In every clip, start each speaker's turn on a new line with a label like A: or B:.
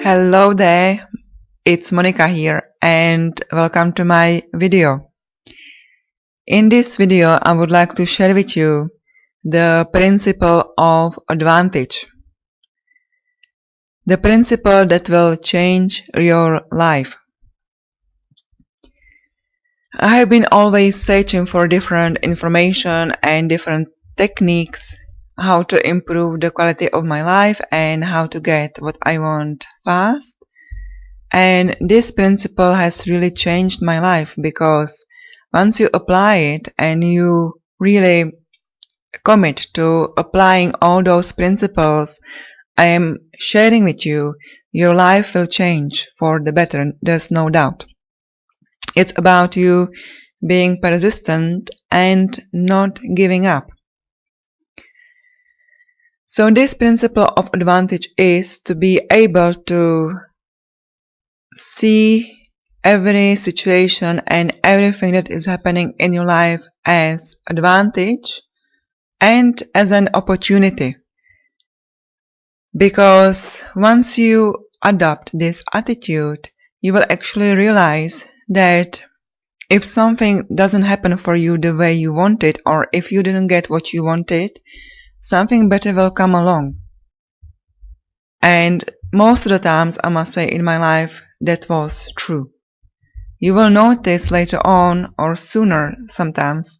A: Hello there, it's Monica here and welcome to my video. In this video I would like to share with you the principle of advantage. The principle that will change your life. I have been always searching for different information and different techniques how to improve the quality of my life and how to get what I want fast. And this principle has really changed my life because once you apply it and you really commit to applying all those principles I am sharing with you, your life will change for the better, there's no doubt. It's about you being persistent and not giving up. So this principle of advantage is to be able to see every situation and everything that is happening in your life as advantage and as an opportunity. Because once you adopt this attitude, you will actually realize that if something doesn't happen for you the way you want it, or if you didn't get what you wanted, something better will come along. And most of the times, I must say, in my life, that was true. You will notice later on, or sooner sometimes,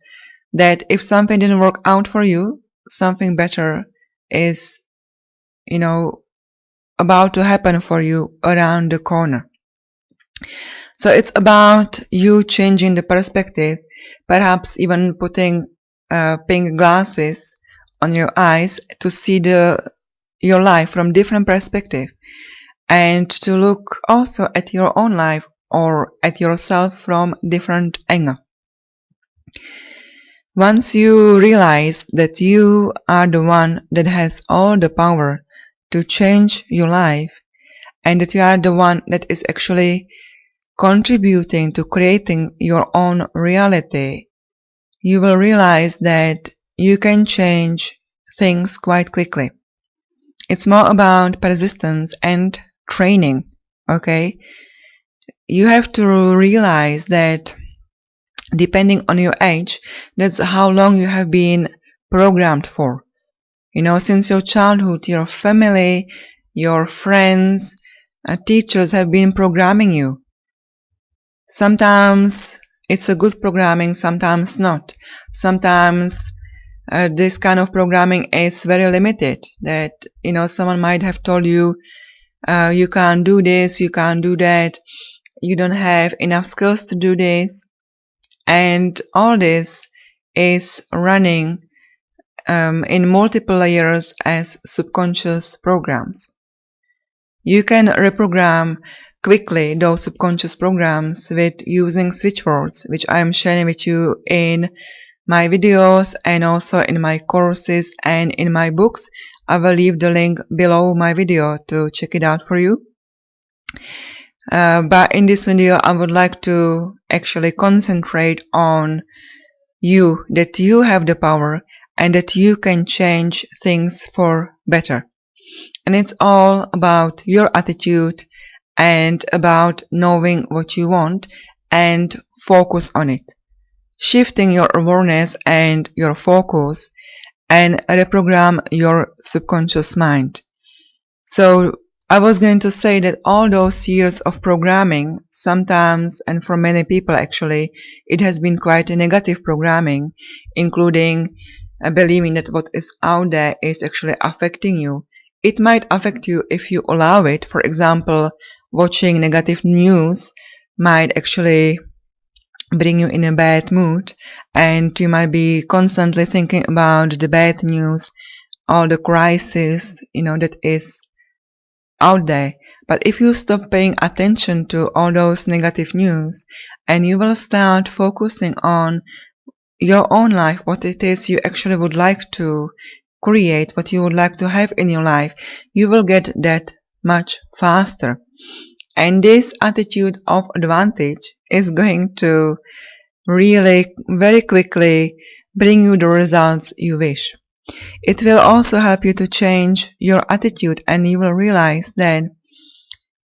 A: that if something didn't work out for you, something better is, about to happen for you around the corner. So it's about you changing the perspective, perhaps even putting pink glasses on your eyes to see your life from different perspective, and to look also at your own life or at yourself from different angle. Once you realize that you are the one that has all the power to change your life, and that you are the one that is actually contributing to creating your own reality, you will realize that you can change things quite quickly. It's more about persistence and training, okay? You have to realize that depending on your age, that's how long you have been programmed for. Since your childhood, your family, your friends, teachers have been programming you. Sometimes it's a good programming, sometimes not. Sometimes this kind of programming is very limited, that someone might have told you you can't do this, you can't do that, you don't have enough skills to do this, and all this is running in multiple layers as subconscious programs. You can reprogram quickly those subconscious programs with using switchwords, which I am sharing with you in my videos and also in my courses and in my books. I will leave the link below my video to check it out for you. But in this video I would like to actually concentrate on you, that you have the power and that you can change things for better. And it's all about your attitude and about knowing what you want and focus on it. Shifting your awareness and your focus and reprogram your subconscious mind. So I was going to say that all those years of programming, sometimes, and for many people actually, it has been quite a negative programming, including believing that what is out there is actually affecting you. It might affect you if you allow it. For example, watching negative news might actually bring you in a bad mood, and you might be constantly thinking about the bad news, all the crisis, that is out there. But if you stop paying attention to all those negative news and you will start focusing on your own life, what it is you actually would like to create, what you would like to have in your life, you will get that much faster. And this attitude of advantage is going to really very quickly bring you the results you wish. It will also help you to change your attitude, and you will realize that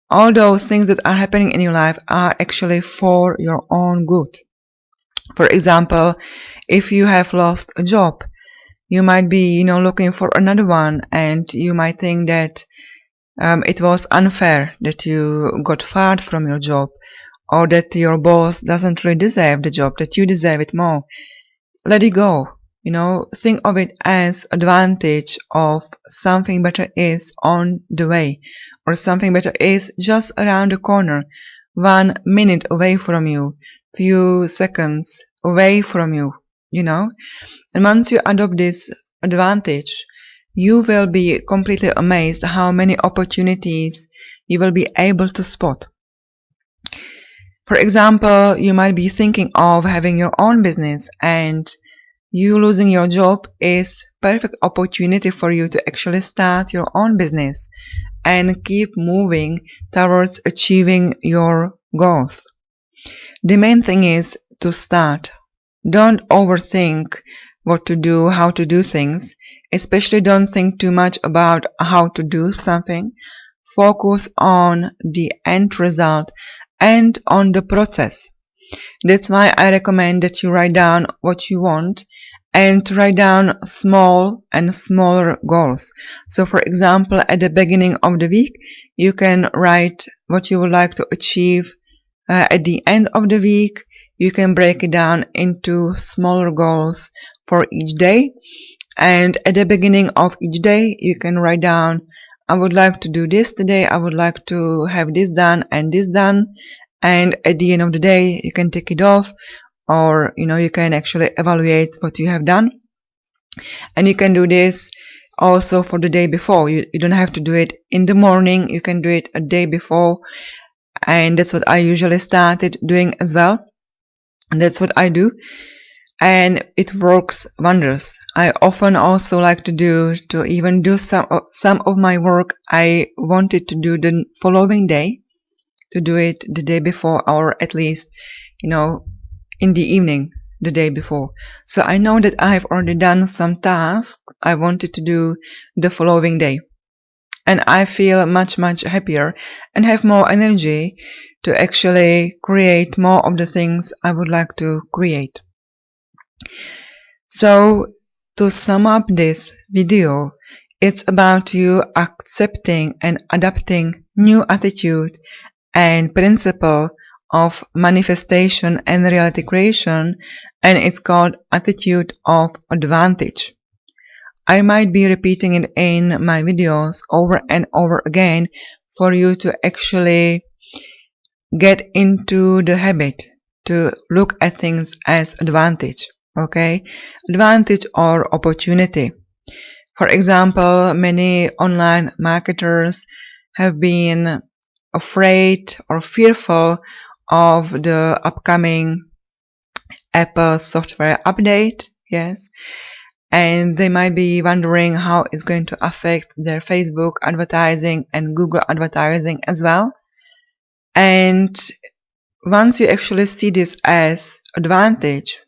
A: all those things that are happening in your life are actually for your own good. For example, if you have lost a job, you might be, looking for another one, and you might think that it was unfair that you got fired from your job, or that your boss doesn't really deserve the job, that you deserve it more. Let it go. Think of it as advantage of something better is on the way, or something better is just around the corner, 1 minute away from you, few seconds away from you, And once you adopt this advantage, you will be completely amazed how many opportunities you will be able to spot. For example, you might be thinking of having your own business, and you losing your job is perfect opportunity for you to actually start your own business and keep moving towards achieving your goals. The main thing is to start. Don't overthink what to do, how to do things. Especially don't think too much about how to do something. Focus on the end result and on the process. That's why I recommend that you write down what you want and to write down small and smaller goals. So for example, at the beginning of the week, you can write what you would like to achieve. At the end of the week, you can break it down into smaller goals for each day. And at the beginning of each day, you can write down, I would like to do this today, I would like to have this done and this done. And at the end of the day, you can take it off, or you can actually evaluate what you have done. And you can do this also for the day before. You don't have to do it in the morning, you can do it a day before. And that's what I usually started doing as well. And that's what I do. And it works wonders. I often also like to even do some of my work I wanted to do the following day, to do it the day before, or at least, in the evening the day before. So I know that I have already done some tasks I wanted to do the following day. And I feel much, much happier and have more energy to actually create more of the things I would like to create. So to sum up this video, it's about you accepting and adapting new attitude and principle of manifestation and reality creation, and it's called attitude of advantage. I might be repeating it in my videos over and over again for you to actually get into the habit to look at things as advantage, okay? Advantage or opportunity. For example, many online marketers have been afraid or fearful of the upcoming Apple software update, yes, and they might be wondering how it's going to affect their Facebook advertising and Google advertising as well. And once you actually see this as advantage,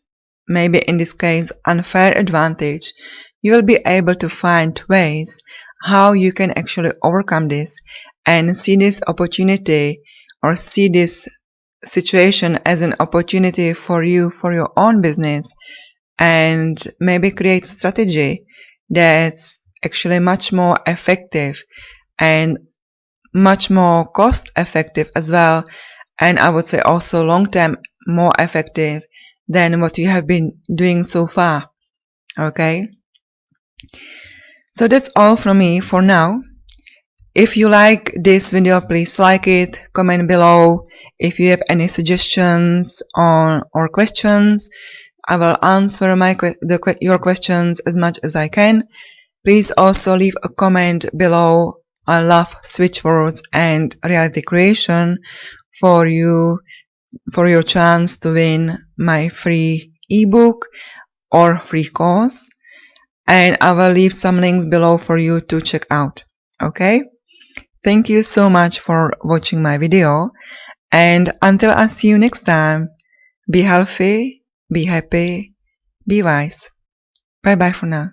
A: maybe in this case unfair advantage, you will be able to find ways how you can actually overcome this and see this opportunity or see this situation as an opportunity for you, for your own business, and maybe create a strategy that's actually much more effective and much more cost effective as well, and I would say also long term more effective than what you have been doing so far. Okay, so that's all from me for now. If you like this video, please like it, comment below. If you have any suggestions or questions, I will answer your questions as much as I can. Please also leave a comment below. I love Switchwords and reality creation for your chance to win my free ebook or free course, and I will leave some links below for you to check out. Okay? Thank you so much for watching my video, and until I see you next time, be healthy, be happy, be wise. Bye bye for now.